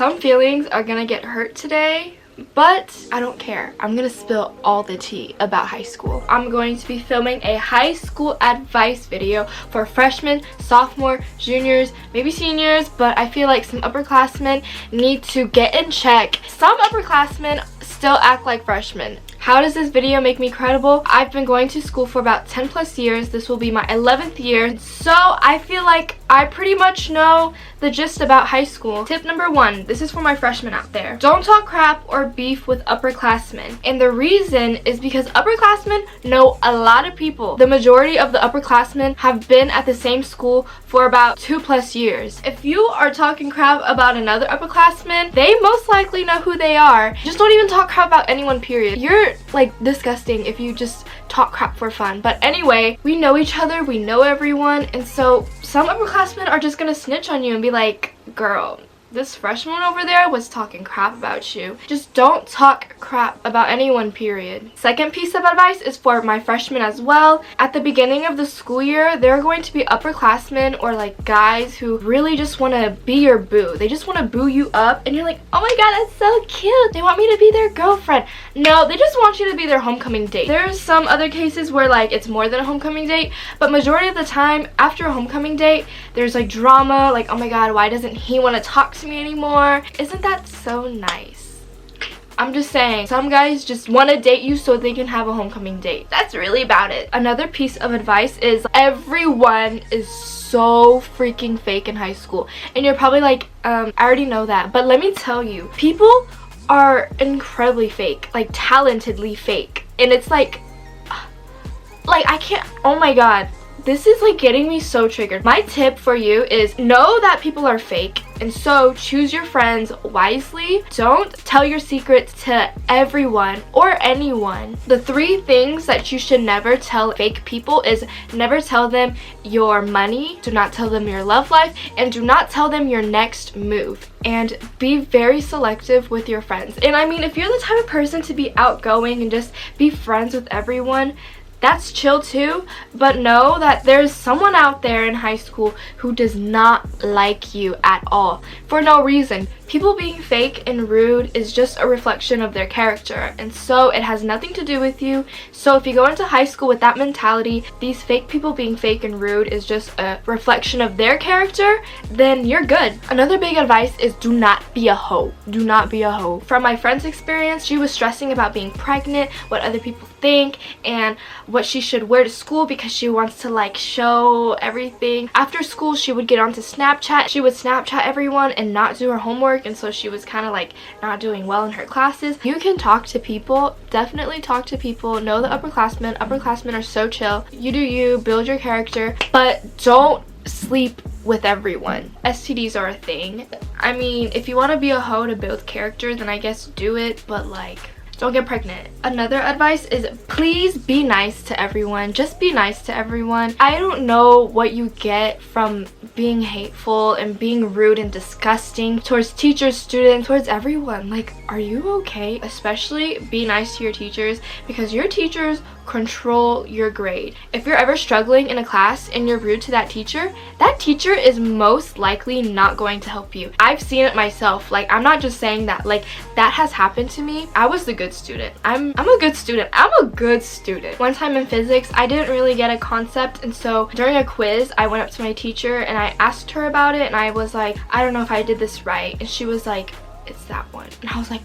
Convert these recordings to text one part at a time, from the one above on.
Some feelings are gonna get hurt today, but I don't care. I'm gonna spill all the tea about high school. I'm going to be filming a high school advice video for freshmen, sophomore, juniors, maybe seniors, but I feel like some upperclassmen need to get in check. Some upperclassmen still act like freshmen. How does this video make me credible? I've been going to school for about 10 plus years. This will be my 11th year. So I feel like I pretty much know the gist about high school. Tip number 1, this is for my freshmen out there. Don't talk crap or beef with upperclassmen. And the reason is because upperclassmen know a lot of people. The majority of the upperclassmen have been at the same school for about 2 plus years. If you are talking crap about another upperclassman, they most likely know who they are. Just don't even talk crap about anyone, period. You're like disgusting if you just talk crap for fun. But anyway, we know each other, we know everyone, and so some upperclassmen are just gonna snitch on you and be like, girl, this freshman over there was talking crap about you. Just don't talk crap about anyone, period. Second piece of advice is for my freshmen as well. At the beginning of the school year, there are going to be upperclassmen or like guys who really just want to be your boo. They just want to boo you up and you're like, oh my god, that's so cute. They want me to be their girlfriend. No, they just want you to be their homecoming date. There's some other cases where like it's more than a homecoming date, but majority of the time after a homecoming date, there's like drama, like, oh my god, why doesn't he want to talk to me anymore? Isn't that so nice? I'm just saying, some guys just want to date you so they can have a homecoming date. That's really about it. Another piece of advice is everyone is so freaking fake in high school. And you're probably like, I already know that. But let me tell you, people are incredibly fake, like talentedly fake. And it's like I can't, oh my god. This is like getting me so triggered. My tip for you is know that people are fake, and so choose your friends wisely. Don't tell your secrets to everyone or anyone. The 3 things that you should never tell fake people is never tell them your money, do not tell them your love life, and do not tell them your next move. And be very selective with your friends. And I mean, if you're the type of person to be outgoing and just be friends with everyone, that's chill too, but know that there's someone out there in high school who does not like you at all for no reason. People being fake and rude is just a reflection of their character, and so it has nothing to do with you. So if you go into high school with that mentality, these fake people being fake and rude is just a reflection of their character, then you're good. Another big advice is do not be a hoe. Do not be a hoe. From my friend's experience, she was stressing about being pregnant, what other people think, and what she should wear to school because she wants to like show everything. After school, she would get onto Snapchat. She would Snapchat everyone and not do her homework, and so she was kind of like not doing well in her classes. You can talk to people, definitely talk to people. Know the upperclassmen. Upperclassmen are so chill. You do you, build your character, but don't sleep with everyone. STDs are a thing. I mean, if you want to be a hoe to build character, then I guess do it, but like, don't get pregnant. Another advice is please be nice to everyone. Just be nice to everyone. I don't know what you get from being hateful and being rude and disgusting towards teachers, students, towards everyone. Like, are you okay? Especially be nice to your teachers, because your teachers control your grade. If you're ever struggling in a class and you're rude to that teacher is most likely not going to help you. I've seen it myself. Like, I'm not just saying that. Like, that has happened to me. I was the good student. I'm a good student. I'm a good student. One time in physics, I didn't really get a concept, and so during a quiz, I went up to my teacher and I asked her about it, and I was like, I don't know if I did this right. And she was like, it's that one. And I was like,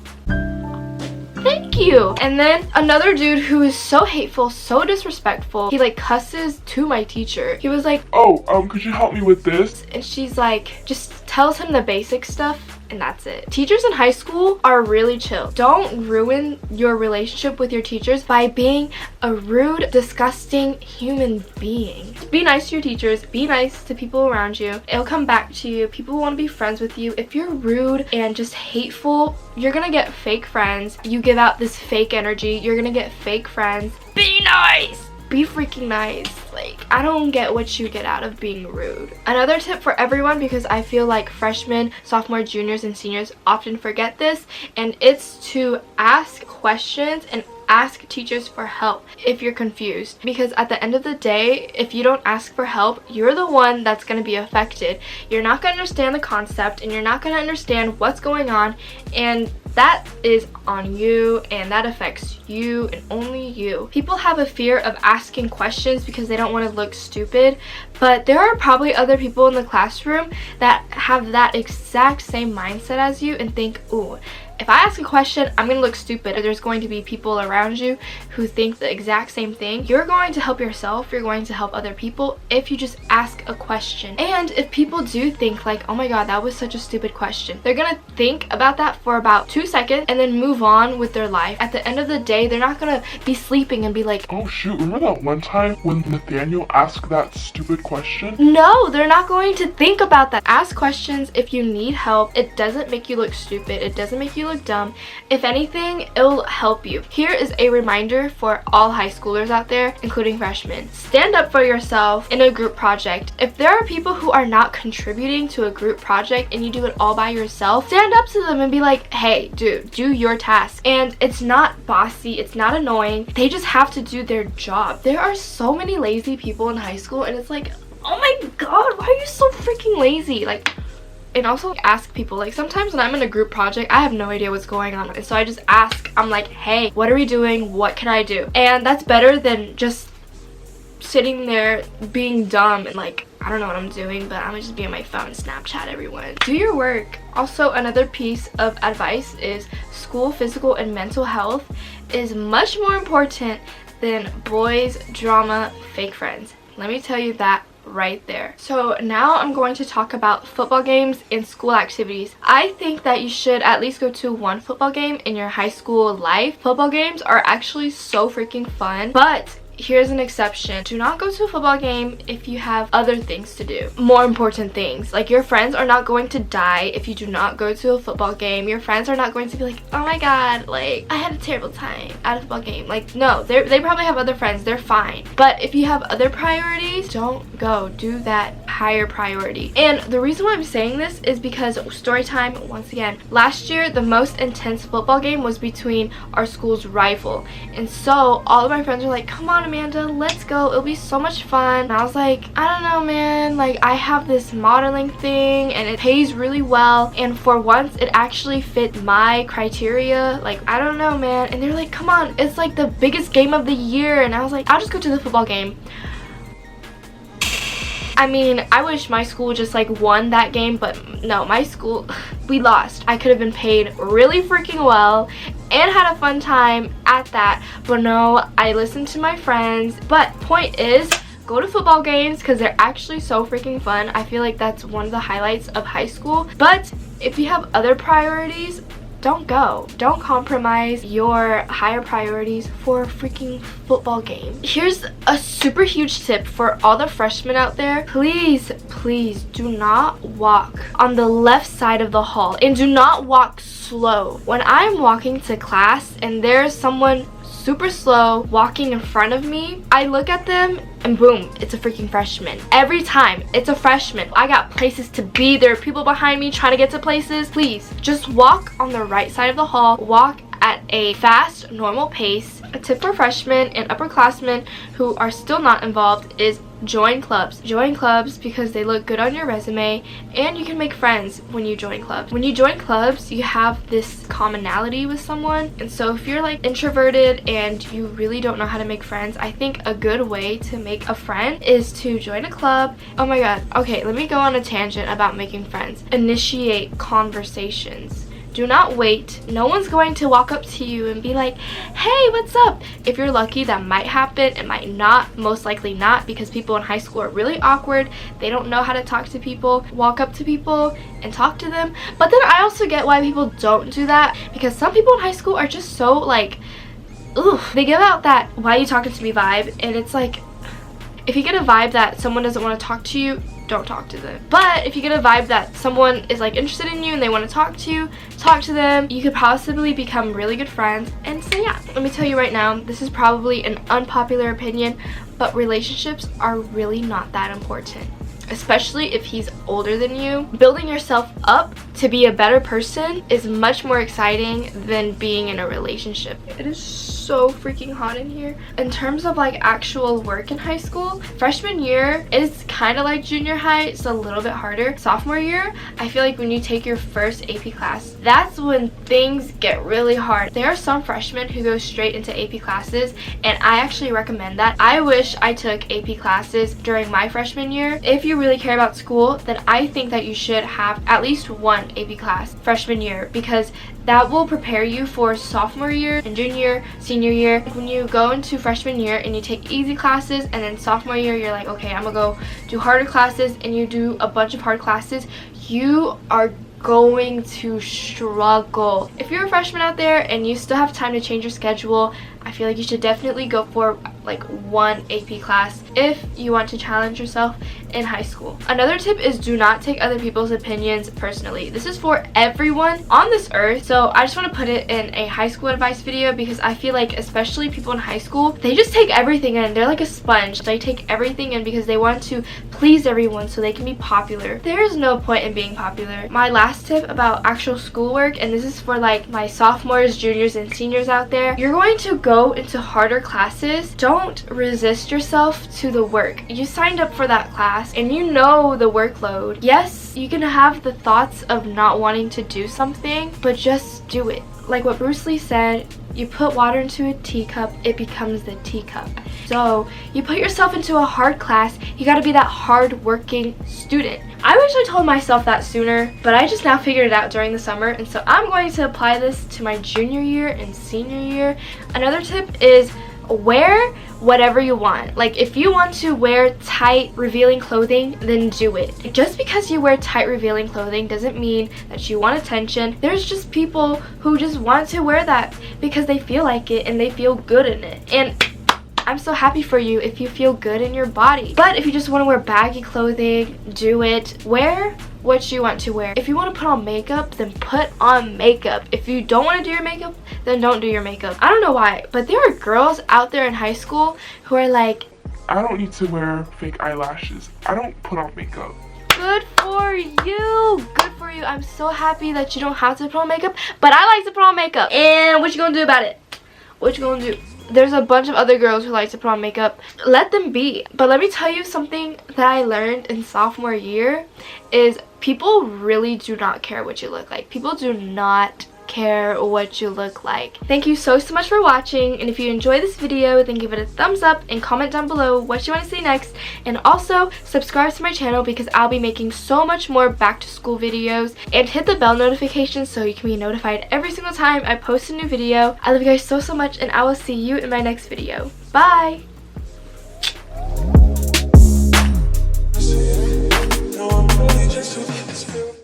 thank you. And then another dude who is so hateful, so disrespectful, he like cusses to my teacher. He was like, oh, could you help me with this? And she's like, just tells him the basic stuff, and that's it. Teachers in high school are really chill. Don't ruin your relationship with your teachers by being a rude, disgusting human being. Be nice to your teachers. Be nice to people around you. It'll come back to you. People want to be friends with you. If you're rude and just hateful, you're gonna get fake friends. You give out this fake energy, you're gonna get fake friends. Be nice! Be freaking nice. Like, I don't get what you get out of being rude. Another tip for everyone, because I feel like freshmen, sophomore, juniors, and seniors often forget this, and it's to ask questions and ask teachers for help if you're confused, because at the end of the day, if you don't ask for help, you're the one that's going to be affected. You're not going to understand the concept, and you're not going to understand what's going on, and that is on you, and that affects you and only you. People have a fear of asking questions because they don't want to look stupid, but there are probably other people in the classroom that have that exact same mindset as you and think, ooh, if I ask a question, I'm going to look stupid. There's going to be people around you who think the exact same thing. You're going to help yourself. You're going to help other people if you just ask a question. And if people do think like, oh my god, that was such a stupid question, they're going to think about that for about 2 seconds and then move on with their life. At the end of the day, they're not going to be sleeping and be like, oh shoot, remember that one time when Nathaniel asked that stupid question? no, they're not going to think about that. Ask questions if you need help. It doesn't make you look stupid. It doesn't make you look dumb. If anything, it'll help you. Here is a reminder for all high schoolers out there, including freshmen. Stand up for yourself in a group project. If there are people who are not contributing to a group project and you do it all by yourself, stand up to them and be like, hey dude, do your task. And it's not bossy, it's not annoying, they just have to do their job. There are so many lazy people in high school, and it's like, oh my god, why are you so freaking lazy? Like, and also ask people. Like, sometimes when I'm in a group project, I have no idea what's going on, and so I just ask. I'm like, hey, what are we doing? What can I do? And that's better than just sitting there being dumb and like, I don't know what I'm doing, but I'm gonna just be on my phone and Snapchat everyone. Do your work. Also, another piece of advice is school physical and mental health is much more important than boys, drama, fake friends. Let me tell you that right there. So now I'm going to talk about football games and school activities. I think that you should at least go to one football game in your high school life. Football games are actually so freaking fun, but here's an exception. Do not go to a football game if you have other things to do. More important things. Like, your friends are not going to die if you do not go to a football game. Your friends are not going to be like, oh my god, like, I had a terrible time at a football game. Like, no, they probably have other friends. They're fine. But if you have other priorities, don't go. Do that higher priority. And the reason why I'm saying this is because, story time once again, last year the most intense football game was between our school's rival. And so all of my friends were like, come on Amanda, let's go, it'll be so much fun. And I was like, I don't know man, like, I have this modeling thing and it pays really well, and for once it actually fit my criteria. Like, I don't know man. And they're like, come on, it's like the biggest game of the year. And I was like, I'll just go to the football game. I mean, I wish my school just like won that game, but no, my school, we lost. I could have been paid really freaking well and had a fun time at that, but no, I listened to my friends. But point is, go to football games because they're actually so freaking fun. I feel like that's one of the highlights of high school. But if you have other priorities, don't go. Don't compromise your higher priorities for a freaking football game. Here's a super huge tip for all the freshmen out there. Please, please do not walk on the left side of the hall, and do not walk slow. When I'm walking to class and there's someone super slow walking in front of me, I look at them and boom, it's a freaking freshman. Every time, it's a freshman. I got places to be. There are people behind me trying to get to places. Please, just walk on the right side of the hall. Walk at a fast, normal pace. A tip for freshmen and upperclassmen who are still not involved is join clubs. Join clubs because they look good on your resume, and you can make friends when you join clubs. When you join clubs, you have this commonality with someone, and so if you're like introverted and you really don't know how to make friends, I think a good way to make a friend is to join a club. Oh my god, okay, let me go on a tangent about making friends. Initiate conversations. Do not wait. No one's going to walk up to you and be like, hey, what's up? If you're lucky, that might happen. It might not. Most likely not, because people in high school are really awkward. They don't know how to talk to people. Walk up to people and talk to them. But then I also get why people don't do that, because some people in high school are just so like, oof. They give out that why are you talking to me vibe, and it's like, if you get a vibe that someone doesn't want to talk to you, don't talk to them. But if you get a vibe that someone is like interested in you and they want to talk to you, talk to them. You could possibly become really good friends. And so yeah, let me tell you right now, this is probably an unpopular opinion, but relationships are really not that important. especially if he's older than you. Building yourself up to be a better person is much more exciting than being in a relationship. It is so freaking hot in here. In terms of like actual work in high school, freshman year is kind of like junior high. It's a little bit harder. Sophomore year, I feel like when you take your first AP class, that's when things get really hard. There are some freshmen who go straight into AP classes, and I actually recommend that. I wish I took AP classes during my freshman year. If you really care about school, then I think that you should have at least one AP class freshman year, because that will prepare you for sophomore year and junior year, senior year. When you go into freshman year and you take easy classes, and then sophomore year you're like, okay, I'm gonna go do harder classes, and you do a bunch of hard classes, you are going to struggle. If you're a freshman out there and you still have time to change your schedule, I feel like you should definitely go for like one AP class if you want to challenge yourself in high school. Another tip is do not take other people's opinions personally. This is for everyone on this earth, so I just want to put it in a high school advice video because I feel like especially people in high school, they just take everything in. They're like a sponge. They take everything in because they want to please everyone so they can be popular. There is no point in being popular. My last tip about actual schoolwork, and this is for like my sophomores, juniors, and seniors out there, you're going to go into harder classes. Don't resist yourself to the work. You signed up for that class and you know the workload. Yes, you can have the thoughts of not wanting to do something, but just do it. Like what Bruce Lee said, you put water into a teacup, it becomes the teacup. So you put yourself into a hard class, you gotta be that hard-working student. I wish I told myself that sooner, but I just now figured it out during the summer, and so I'm going to apply this to my junior year and senior year. Another tip is wear whatever you want. Like if you want to wear tight revealing clothing, then do it. Just because you wear tight revealing clothing doesn't mean that you want attention. There's just people who just want to wear that because they feel like it and they feel good in it, and I'm so happy for you if you feel good in your body. But if you just want to wear baggy clothing, do it. Wear what you want to wear. If you want to put on makeup, then put on makeup. If you don't want to do your makeup, then don't do your makeup. I don't know why, but there are girls out there in high school who are like, I don't need to wear fake eyelashes. I don't put on makeup. good for you. Good for you. I'm so happy that you don't have to put on makeup, but I like to put on makeup. And what you gonna do about it? What you gonna do? There's a bunch of other girls who like to put on makeup. Let them be. But let me tell you something that I learned in sophomore year is people really do not care what you look like. People do not care what you look like. Thank you so much for watching, and if you enjoyed this video, then give it a thumbs up and comment down below what you want to see next, and also subscribe to my channel because I'll be making so much more back to school videos, and hit the bell notification so you can be notified every single time I post a new video. I love you guys so much, and I will see you in my next video. Bye!